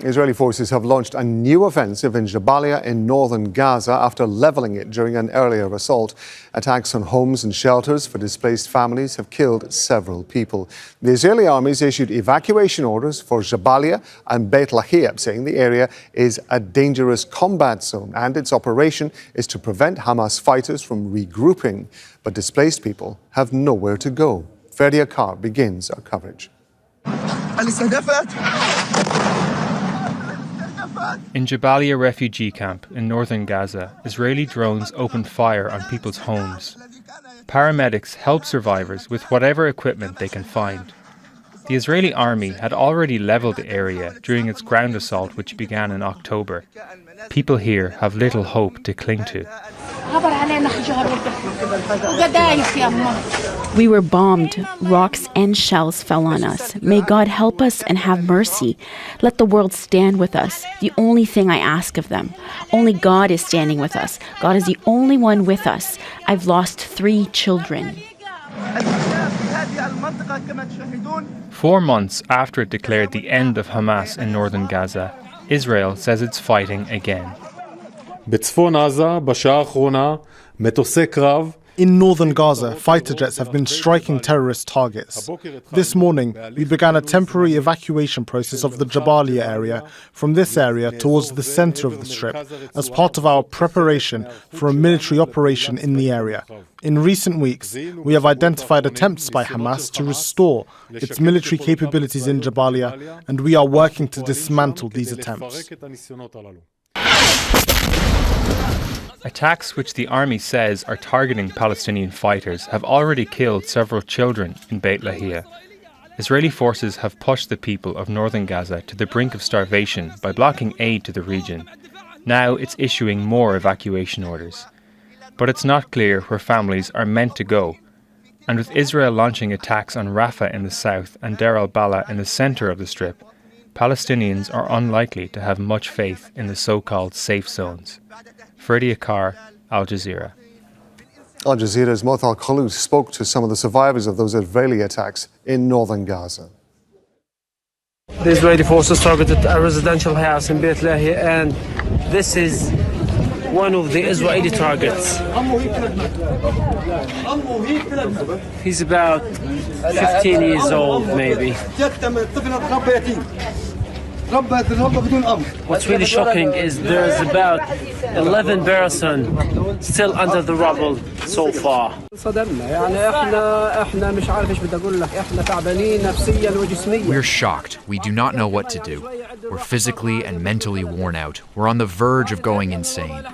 Israeli forces have launched a new offensive in Jabalia in northern Gaza after levelling it during an earlier assault. Attacks on homes and shelters for displaced families have killed several people. The Israeli armies issued evacuation orders for Jabalia and Beit Lahiya, saying the area is a dangerous combat zone and its operation is to prevent Hamas fighters from regrouping. But displaced people have nowhere to go. Ferdia Carr begins our coverage. In Jabalia refugee camp in northern Gaza, Israeli drones opened fire on people's homes. Paramedics help survivors with whatever equipment they can find. The Israeli army had already levelled the area during its ground assault, which began in October. People here have little hope to cling to. We were bombed. Rocks and shells fell on us. May God help us and have mercy. Let the world stand with us. The only thing I ask of them. Only God is standing with us. God is the only one with us. I've lost 3 children. 4 months after it declared the end of Hamas in northern Gaza, Israel says it's fighting again. In northern Gaza, fighter jets have been striking terrorist targets. This morning, we began a temporary evacuation process of the Jabalia area from this area towards the center of the strip as part of our preparation for a military operation in the area. In recent weeks, we have identified attempts by Hamas to restore its military capabilities in Jabalia, and we are working to dismantle these attempts. Attacks which the army says are targeting Palestinian fighters have already killed several children in Beit Lahiya. Israeli forces have pushed the people of northern Gaza to the brink of starvation by blocking aid to the region. Now it's issuing more evacuation orders. But it's not clear where families are meant to go. And with Israel launching attacks on Rafah in the south and Deir el-Balah in the centre of the strip, Palestinians are unlikely to have much faith in the so-called safe zones. Ferdia Carr, Al Jazeera. Al Jazeera's Moth Al-Khalous spoke to some of the survivors of those Israeli attacks in northern Gaza. The Israeli forces targeted a residential house in Beit Lahiya, and this is one of the Israeli targets. He's about 15 years old, maybe. What's really shocking is there's about 11 persons still under the rubble so far. We're shocked. We do not know what to do. We're physically and mentally worn out. We're on the verge of going insane.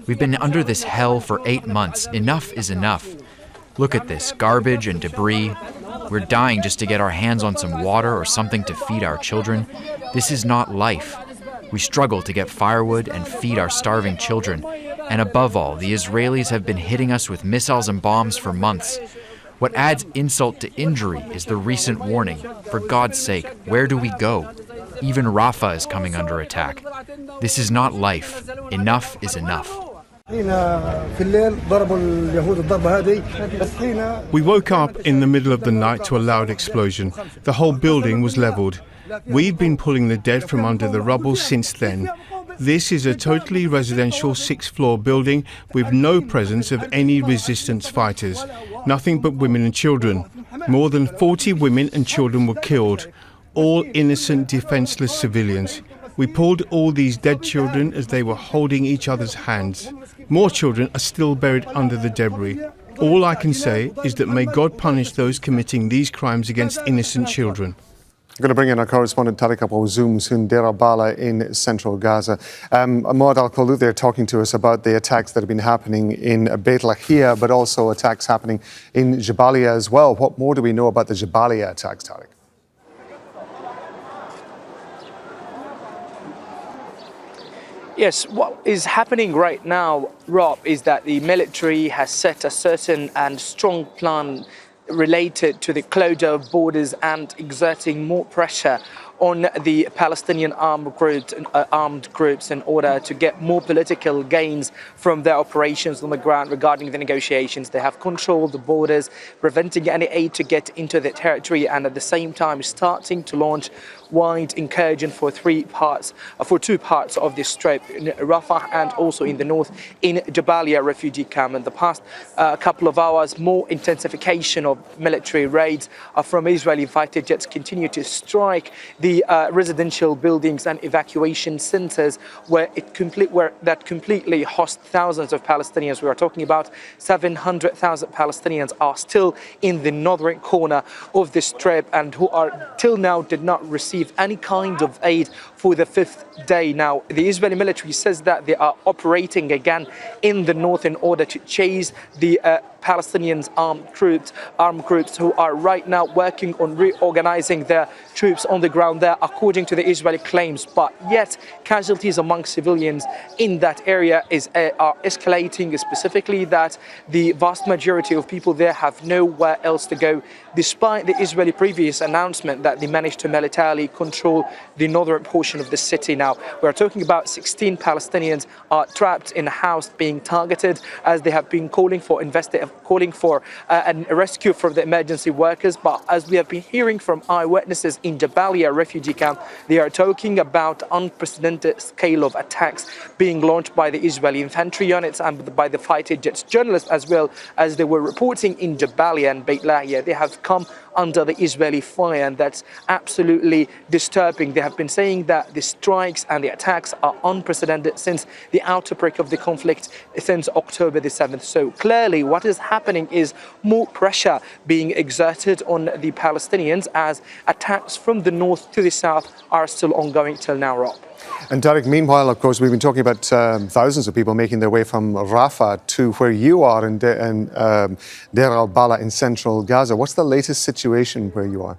We've been under this hell for 8 months. Enough is enough. Look at this, garbage and debris. We're dying just to get our hands on some water or something to feed our children. This is not life. We struggle to get firewood and feed our starving children. And above all, the Israelis have been hitting us with missiles and bombs for months. What adds insult to injury is the recent warning. For God's sake, where do we go? Even Rafah is coming under attack. This is not life. Enough is enough. We woke up in the middle of the night to a loud explosion. The whole building was leveled. We've been pulling the dead from under the rubble since then. This is a totally residential 6-floor building with no presence of any resistance fighters. Nothing but women and children. More than 40 women and children were killed. All innocent, defenseless civilians. We pulled all these dead children as they were holding each other's hands. More children are still buried under the debris. All I can say is that may God punish those committing these crimes against innocent children. I'm going to bring in our correspondent Tareq Azzoum in Deir el-Balah in central Gaza. Moth Al-Khalous there talking to us about the attacks that have been happening in Beit Lahiya, but also attacks happening in Jabalia as well. What more do we know about the Jabalia attacks, Tareq? Yes, what is happening right now, Rob, is that the military has set a certain and strong plan related to the closure of borders and exerting more pressure on the Palestinian armed groups in order to get more political gains from their operations on the ground regarding the negotiations. They have controlled the borders, preventing any aid to get into the territory, and at the same time starting to launch wide incursion for two parts of the Strip, in Rafah and also in the north in Jabalia refugee camp. In the past couple of hours, more intensification of military raids from Israeli fighter jets continue to strike the residential buildings and evacuation centers where that completely host thousands of Palestinians. We are talking about 700,000 Palestinians are still in the northern corner of the Strip and who are till now did not receive any kind of aid for the fifth day. Now, the Israeli military says that they are operating again in the north in order to chase the Palestinians armed groups who are right now working on reorganizing their troops on the ground there, according to the Israeli claims. But yet, casualties among civilians in that area are escalating, specifically that the vast majority of people there have nowhere else to go, despite the Israeli previous announcement that they managed to militarily control the northern portion of the city. Now, we're talking about 16 Palestinians are trapped in a house being targeted as they have been calling for a rescue for the emergency workers. But as we have been hearing from eyewitnesses in Jabalia refugee camp, they are talking about unprecedented scale of attacks being launched by the Israeli infantry units and by the fighter jets. Journalists, as well as they were reporting in Jabalia and Beit Lahiya, they have come under the Israeli fire, and that's absolutely disturbing. They have been saying that the strikes and the attacks are unprecedented since the outbreak of the conflict since October the 7th. So clearly what is happening is more pressure being exerted on the Palestinians as attacks from the north to the south are still ongoing till now, Rob. And Tareq, meanwhile, of course, we've been talking about thousands of people making their way from Rafah to where you are in Deir el-Balah in central Gaza. What's the latest situation where you are?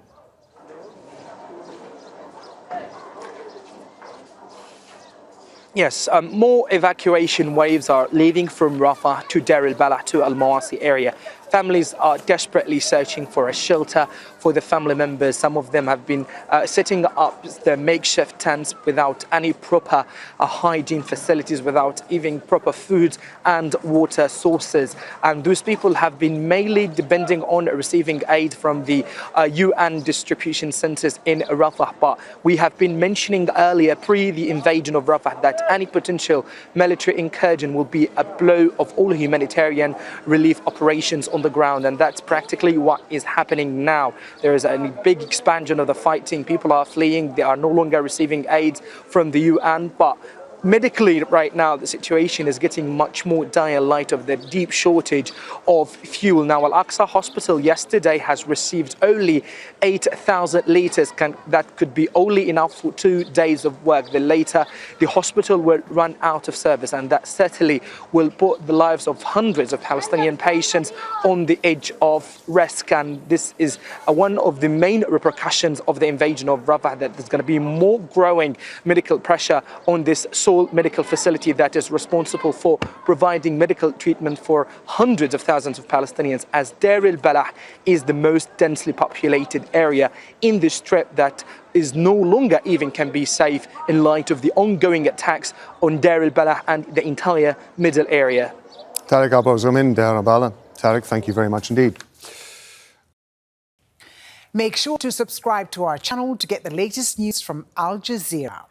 Yes, more evacuation waves are leaving from Rafah to Deir el-Balah to Al-Mawasi area. Families are desperately searching for a shelter for the family members. Some of them have been setting up their makeshift tents without any proper hygiene facilities, without even proper food and water sources. And those people have been mainly depending on receiving aid from the UN distribution centers in Rafah. But we have been mentioning earlier, pre the invasion of Rafah, that any potential military incursion will be a blow of all humanitarian relief operations on the ground, and that's practically what is happening now. There is a big expansion of the fighting. People are fleeing. They are no longer receiving aid from the UN, but medically right now the situation is getting much more dire light of the deep shortage of fuel. Now, Al-Aqsa Hospital yesterday has received only 8,000 litres. That could be only enough for 2 days of work. Then later the hospital will run out of service, and that certainly will put the lives of hundreds of Palestinian patients on the edge of risk. And this is one of the main repercussions of the invasion of Rafah, that there's going to be more growing medical pressure on this sole medical facility that is responsible for providing medical treatment for hundreds of thousands of Palestinians, as Deir el-Balah is the most densely populated area in the Strip that is no longer even can be safe in light of the ongoing attacks on Deir el-Balah and the entire middle area. Tareq Azzoum in Deir el-Balah. Tareq, thank you very much indeed. Make sure to subscribe to our channel to get the latest news from Al Jazeera.